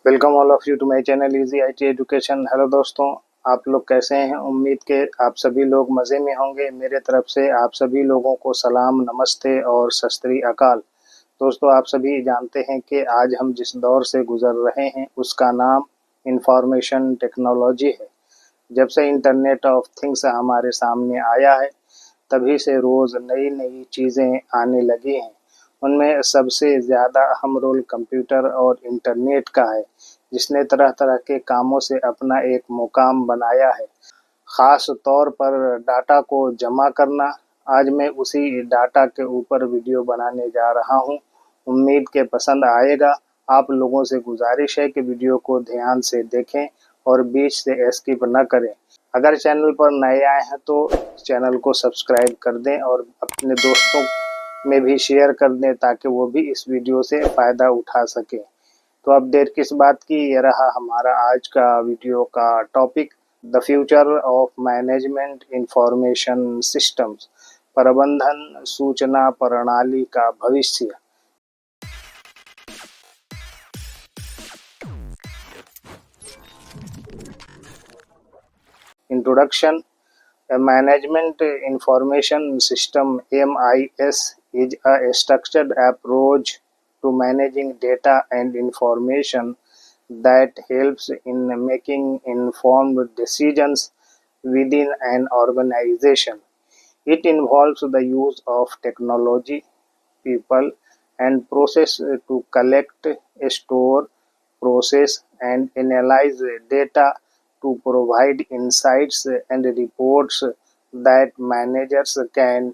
Welcome all of you to my channel easy IT education. Hello दोस्तों, आप लोग कैसे हैं? उम्मीद के आप सभी लोग मज़े में होंगे। मेरे तरफ से आप सभी लोगों को सलाम, नमस्ते और सत श्री अकाल। दोस्तों, आप सभी जानते हैं कि आज हम जिस दौर से गुज़र रहे हैं उसका नाम इंफॉर्मेशन टेक्नोलॉजी है। जब से इंटरनेट ऑफ थिंग्स हमारे सामने आया है तभी से रोज़ नई नई चीज़ें आने लगी हैं। उनमें सबसे ज़्यादा अहम रोल कंप्यूटर और इंटरनेट का है, जिसने तरह तरह के कामों से अपना एक मुकाम बनाया है। ख़ास तौर पर डाटा को जमा करना। आज मैं उसी डाटा के ऊपर वीडियो बनाने जा रहा हूँ। उम्मीद के पसंद आएगा। आप लोगों से गुजारिश है कि वीडियो को ध्यान से देखें और बीच से स्किप न करें। अगर चैनल पर नए आए हैं तो चैनल को सब्सक्राइब कर दें और अपने दोस्तों में भी शेयर कर दें ताकि वो भी इस वीडियो से फ़ायदा उठा सकें। तो अब देर किस बात की, ये रहा हमारा आज का वीडियो का topic, the future of management information systems, प्रबंधन सूचना प्रणाली का भविष्य। Introduction. A management information system (MIS) is a structured approach to managing data and information that helps in making informed decisions within an organization. It involves the use of technology, people, and process to collect, store, process, and analyze data to provide insights and reports that managers can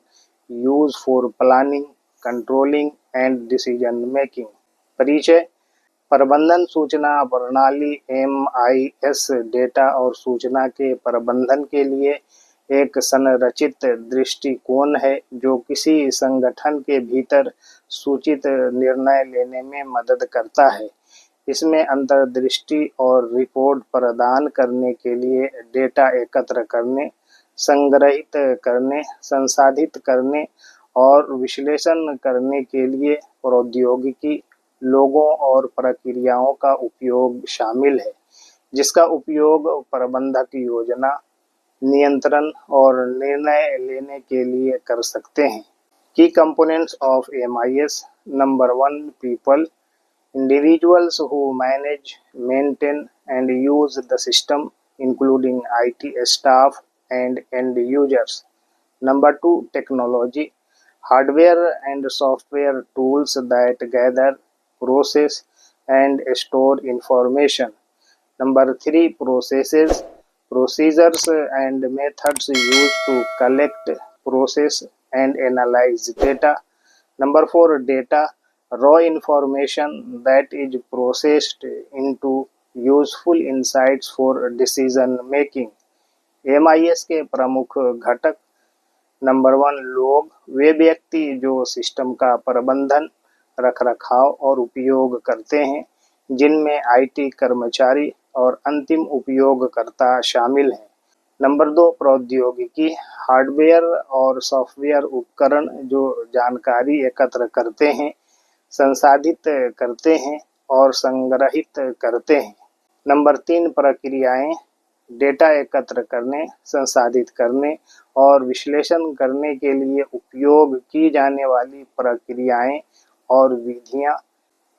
use for planning, controlling, and decision making. परिचय। प्रबंधन सूचना प्रणाली (MIS) data और सूचना के प्रबंधन के लिए एक संरचित दृष्टिकोण है जो किसी संगठन के भीतर सूचित निर्णय लेने में मदद करता है। इसमें अंतर्दृष्टि और रिपोर्ट प्रदान करने के लिए डेटा एकत्र करने, संग्रहित करने, संसाधित करने और विश्लेषण करने के लिए प्रौद्योगिकी, लोगों और प्रक्रियाओं का उपयोग शामिल है, जिसका उपयोग प्रबंधक योजना, नियंत्रण और निर्णय लेने के लिए कर सकते हैं। की components of MIS। Number 1, people, individuals who manage, maintain, and use the system, including IT staff and end users. Number 2, technology, hardware and software tools that gather, process, and store information. Number 3, processes, procedures and methods used to collect, process, and analyze data. Number 4, data, raw information that is processed into useful insights for decision making. MIS के प्रमुख घटक। Number 1, लोग, वे व्यक्ति जो system का प्रबंधन, रखरखाव और उपयोग करते हैं, जिनमें IT कर्मचारी और अंतिम उपयोगकर्ता शामिल हैं। नंबर 2, प्रौद्योगिकी, हार्डवेयर और सॉफ्टवेयर उपकरण जो जानकारी एकत्र करते हैं, संसाधित करते हैं और संग्रहित करते हैं। नंबर 3, प्रक्रियाएं, डेटा एकत्र करने, संसाधित करने और विश्लेषण करने के लिए उपयोग की जाने वाली प्रक्रियाएं और विधियां।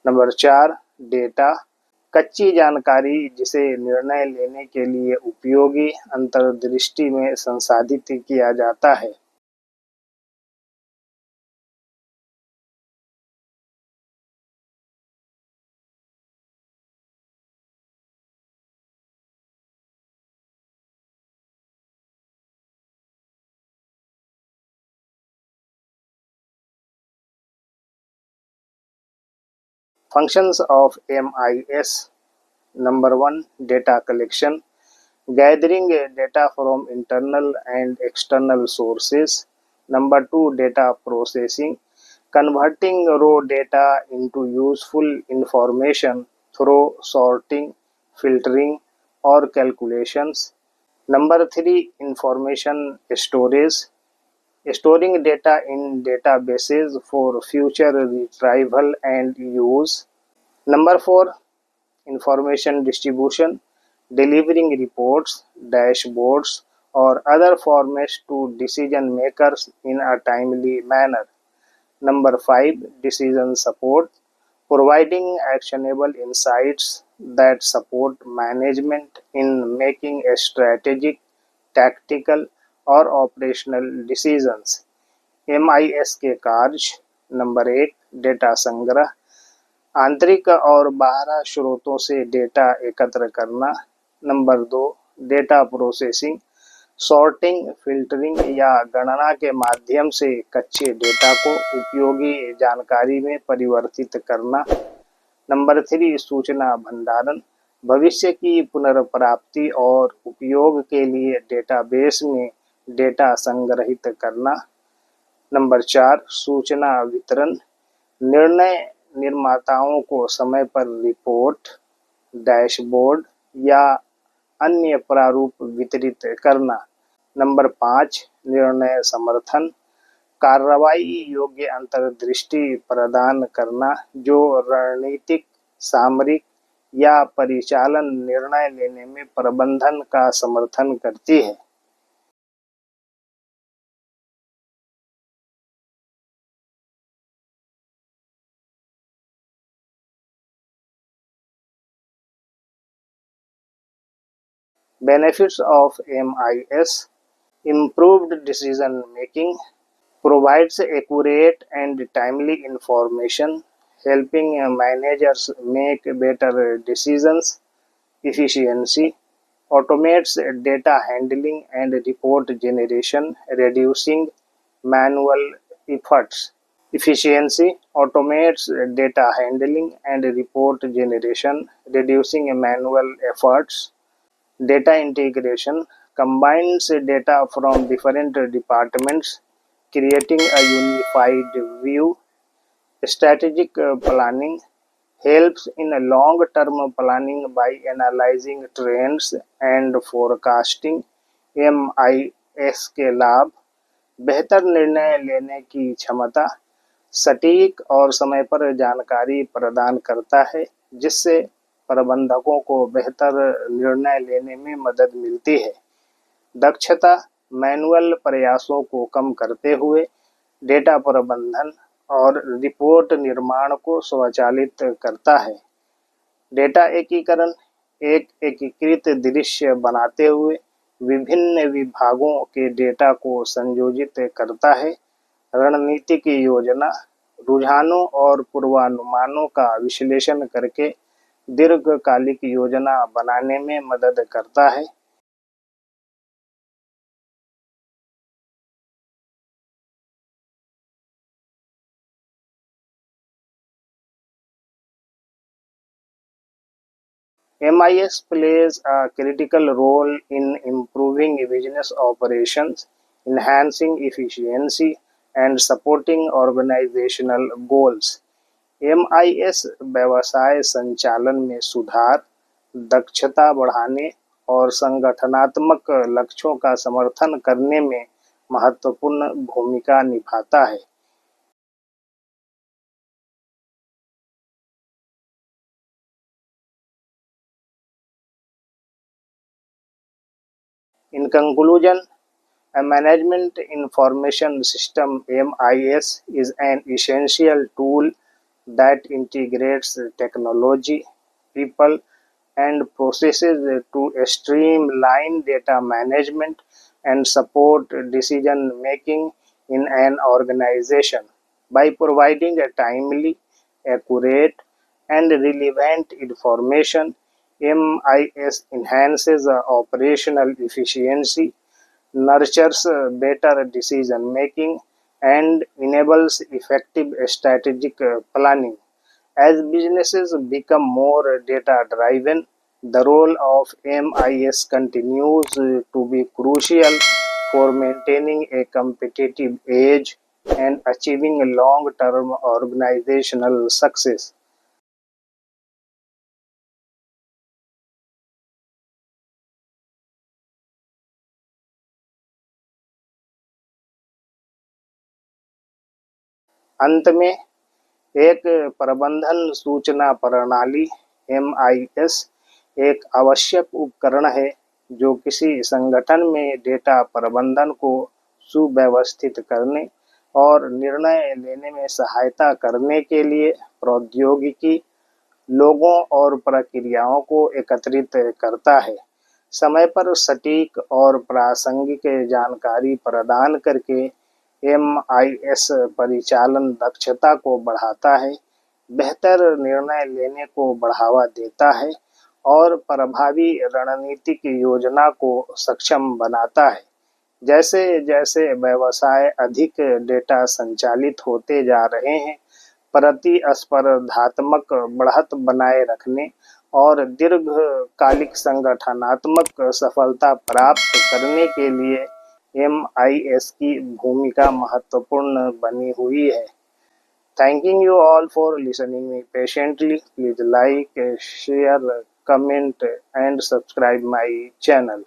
नंबर 4, डेटा, कच्ची जानकारी जिसे निर्णय लेने के लिए उपयोगी अंतर्दृष्टि में संसाधित किया जाता है। Functions of MIS. Number 1, data collection, gathering data from internal and external sources. Number 2, data processing, converting raw data into useful information through sorting, filtering, or calculations. Number 3, information storage, storing data in databases for future retrieval and use. Number 4, information distribution, delivering reports, dashboards, or other formats to decision makers in a timely manner. Number 5, decision support, providing actionable insights that support management in making a strategic, tactical, or operational decisions. MIS के कार्य। Number 8, data संग्रह, आंतरिक और बाह्य स्रोतों से data एकत्र करना। Number 2, data processing, sorting, filtering या गणना के माध्यम से कच्चे डेटा को उपयोगी जानकारी में परिवर्तित करना। नंबर 3, सूचना भंडारण, भविष्य की पुनर्प्राप्ति और उपयोग के लिए डेटाबेस में डेटा संग्रहित करना। नंबर 4, सूचना वितरण, निर्णय निर्माताओं को समय पर रिपोर्ट, डैशबोर्ड या अन्य प्रारूप वितरित करना। नंबर 5, निर्णय समर्थन, कार्रवाई योग्य अंतर्दृष्टि प्रदान करना जो रणनीतिक, सामरिक या परिचालन निर्णय लेने में प्रबंधन का समर्थन करती है। Benefits of MIS: improved decision making, provides accurate and timely information, helping managers make better decisions. Efficiency: automates data handling and report generation, reducing manual efforts. Efficiency: automates data handling and report generation, reducing manual efforts. Data integration combines data from different departments, creating a unified view. Strategic planning helps in long-term planning by analyzing trends and forecasting. MIS के लाभ: बेहतर निर्णय लेने की क्षमता, सटीक और समय पर जानकारी प्रदान करता है जिससे प्रबंधकों को बेहतर निर्णय लेने में मदद मिलती है। दक्षता, मैनुअल प्रयासों को कम करते हुए डेटा प्रबंधन और रिपोर्ट निर्माण को स्वचालित करता है। डेटा एकीकरण, एक एकीकृत दृश्य बनाते हुए विभिन्न विभागों के डेटा को संयोजित करता है। रणनीतिक योजना, रुझानों और पूर्वानुमानों का विश्लेषण करके दीर्घकालिक योजना बनाने में मदद करता है। MIS plays a critical role in improving business operations, enhancing efficiency, and supporting organizational goals. MIS व्यवसाय संचालन में सुधार, दक्षता बढ़ाने और संगठनात्मक लक्ष्यों का समर्थन करने में महत्वपूर्ण भूमिका निभाता है। In conclusion, a management information system (MIS) is an essential tool that integrates technology, people, and processes to streamline data management and support decision making in an organization. By providing a timely, accurate, and relevant information, MIS enhances operational efficiency, nurtures better decision making, and enables effective strategic planning. As businesses become more data driven, the role of MIS continues to be crucial for maintaining a competitive edge and achieving long term organizational success. अंत में, एक प्रबंधन सूचना प्रणाली MIS एक आवश्यक उपकरण है जो किसी संगठन में डेटा प्रबंधन को सुव्यवस्थित करने और निर्णय लेने में सहायता करने के लिए प्रौद्योगिकी, लोगों और प्रक्रियाओं को एकत्रित करता है। समय पर सटीक और प्रासंगिक जानकारी प्रदान करके MIS परिचालन दक्षता को बढ़ाता है, बेहतर निर्णय लेने को बढ़ावा देता है और प्रभावी रणनीतिक योजना को सक्षम बनाता है। जैसे जैसे व्यवसाय अधिक डेटा संचालित होते जा रहे हैं, प्रतिस्पर्धात्मक बढ़त बनाए रखने और दीर्घकालिक संगठनात्मक सफलता प्राप्त करने के लिए MIS की भूमिका महत्वपूर्ण बनी हुई है। Thanking you all for listening me patiently. Please like, share, comment and subscribe my channel.